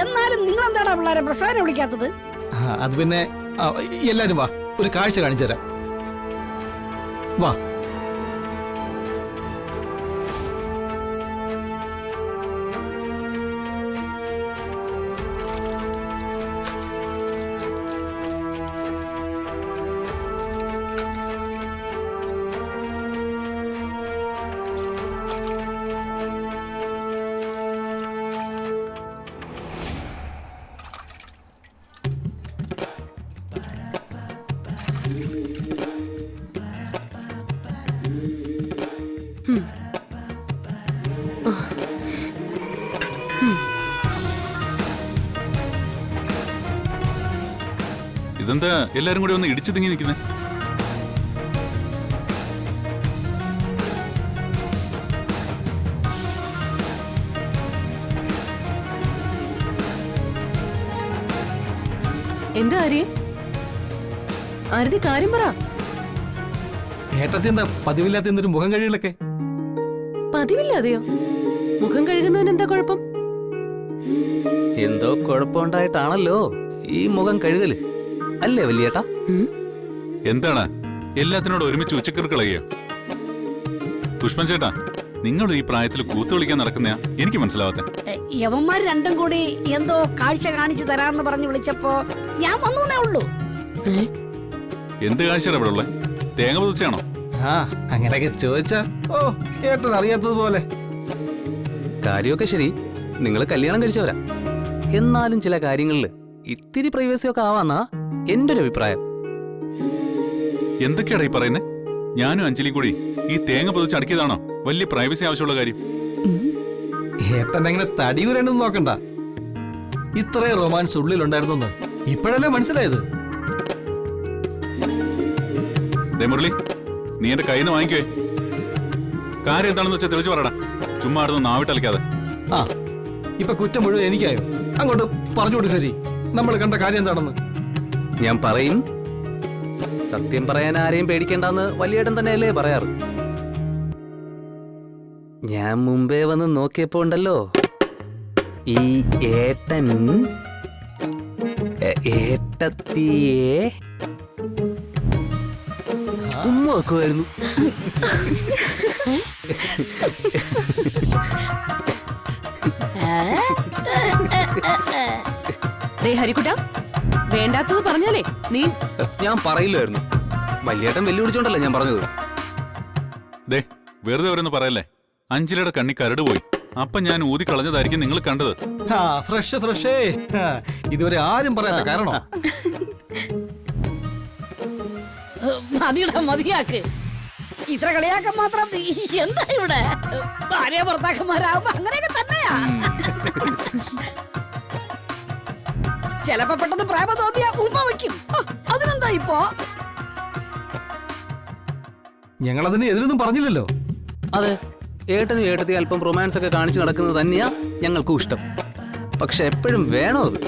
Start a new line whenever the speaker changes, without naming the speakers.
എന്നാലും നിങ്ങൾ എന്താണ് പിള്ളേരെ പ്രസാദനെ വിളിക്കാത്തത്?
അത് പിന്നെ എല്ലാരും വാ, ഒരു കാഴ്ച കാണിച്ചു തരാം. വാ.
ഇതെന്താ എല്ലാരും കൂടി ഒന്ന് ഇടിച്ചു തിങ്ങി നിൽക്കുന്നേ?
എന്താ ആരതി കാര്യം പറ.
ഏട്ടത്തി എന്താ പതിവില്ലാത്ത എന്തൊരു മുഖം കഴികളൊക്കെ?
പതിവില്ലാതെയോ? മുഖം കഴുകുന്നതിന് എന്താ കുഴപ്പം?
എന്തോ കുഴപ്പമുണ്ടായിട്ടാണല്ലോ ഈ മുഖം കഴുകല്, അല്ലേ വലിയേട്ടാ?
എന്താണ് എല്ലാത്തിനോട് ഒരുമിച്ച് ഉച്ചക്കർ കളയുക? പുഷ്പൻ ചേട്ടാ, നിങ്ങൾ ഈ പ്രായത്തിൽ കൂത്തു കളിക്കാൻ നടക്കുന്നയാ എനിക്ക് മനസ്സിലാവാത്ത.
യവന്മാർ രണ്ടും കൂടി എന്തോ കാഴ്ച കാണിച്ചു തരാന്ന് പറഞ്ഞു വിളിച്ചപ്പോ ഞാൻ വന്നേ ഉള്ളൂ.
എന്ത് കാഴ്ചയാണ് ഇവിടെ ഉള്ളത്? തേങ്ങ പൊതിച്ചാണോ?
അങ്ങനെയൊക്കെ ചോദിച്ചാ ഏട്ടൻ അറിയാത്തതുപോലെ.
കാര്യമൊക്കെ ശരി, നിങ്ങൾ കല്യാണം കഴിച്ചവരാ. എന്നാലും ചില കാര്യങ്ങളില് ഇത്തിരി പ്രൈവസി ഒക്കെ ആവാന്നാ എന്റെ ഒരു അഭിപ്രായം.
എന്തൊക്കെയാടാ ഈ പറയുന്നേ? ഞാനും അഞ്ജലി കൂടി ഈ തേങ്ങ പൊതിച്ച് അടക്കിയതാണോ വലിയ പ്രൈവസി ആവശ്യമുള്ള കാര്യം?
ഏട്ടൻ അങ്ങനെ തടിയൂരണ്ടെന്ന് നോക്കണ്ട. ഇത്രയും റൊമാൻസ് ഉള്ളിലുണ്ടായിരുന്നു ഇപ്പോഴല്ലേ മനസ്സിലായത്.
മുരളി, നീ എന്റെ കയ്യിൽ നിന്ന് വാങ്ങിക്കുവേ. കാര്യം എന്താണെന്ന് വെച്ചാൽ തെളിച്ചു പറയടാ, ചുമ്മാ അടുത്ത് നാവിട്ടലിക്കാതെ.
ഇപ്പൊ കുറ്റം മുഴുവൻ എനിക്കായോ? അങ്ങോട്ട് പറഞ്ഞു കൊടുക്കരി, നമ്മൾ കണ്ട കാര്യം എന്താണെന്ന്.
ഞാൻ പറയും. സത്യം പറയാൻ ആരെയും പേടിക്കണ്ടെന്ന് വലിയേട്ടൻ തന്നെയല്ലേ പറയാറ്. ഞാൻ മുമ്പേ വന്ന് നോക്കിയപ്പോ ഉണ്ടല്ലോ, ഈ ഏട്ടൻ ഏട്ടത്തിയെ ഉമ്മ വെക്കുമായിരുന്നു.
ഹരിക്കുട്ട, വേണ്ടാത്തത് പറഞ്ഞാലേ നീ.
ഞാൻ പറയില്ലായിരുന്നു. വലിയേട്ടൻ വെല്ലുവിളിച്ചോണ്ടല്ലേ ഞാൻ പറഞ്ഞത്.
വെറുതെ ഓരോന്ന് പറയല്ലേ. അഞ്ജലിയുടെ കണ്ണി കരട് പോയി. അപ്പൊ ഞാൻ ഊതി കളഞ്ഞതായിരിക്കും നിങ്ങൾ കണ്ടത്.
ഫ്രഷേ ഇതുവരെ ആരും പറയാത്ത കാരണം.
മതിയാക്ക്. ഇത്ര കളിയാക്കാൻ മാത്രം എന്താ ഇവിടെ? ഭാര്യ ഭർത്താക്കന്മാരാകുമ്പോ അങ്ങനെയൊക്കെ തന്നെയാ. ചിലപ്പോ പെട്ടെന്ന് പ്രേമ തോന്നിയ ഉമ്മ വയ്ക്കും. അതിനെന്താ ഇപ്പോ?
ഞങ്ങളതിന് എതിരൊന്നും പറഞ്ഞില്ലല്ലോ.
അതെ, ഏട്ടനും ഏട്ടത്തി അല്പം റൊമാൻസ് ഒക്കെ കാണിച്ചു നടക്കുന്നത് തന്നെയാ ഞങ്ങൾക്കും ഇഷ്ടം. പക്ഷെ എപ്പോഴും വേണോ അത്?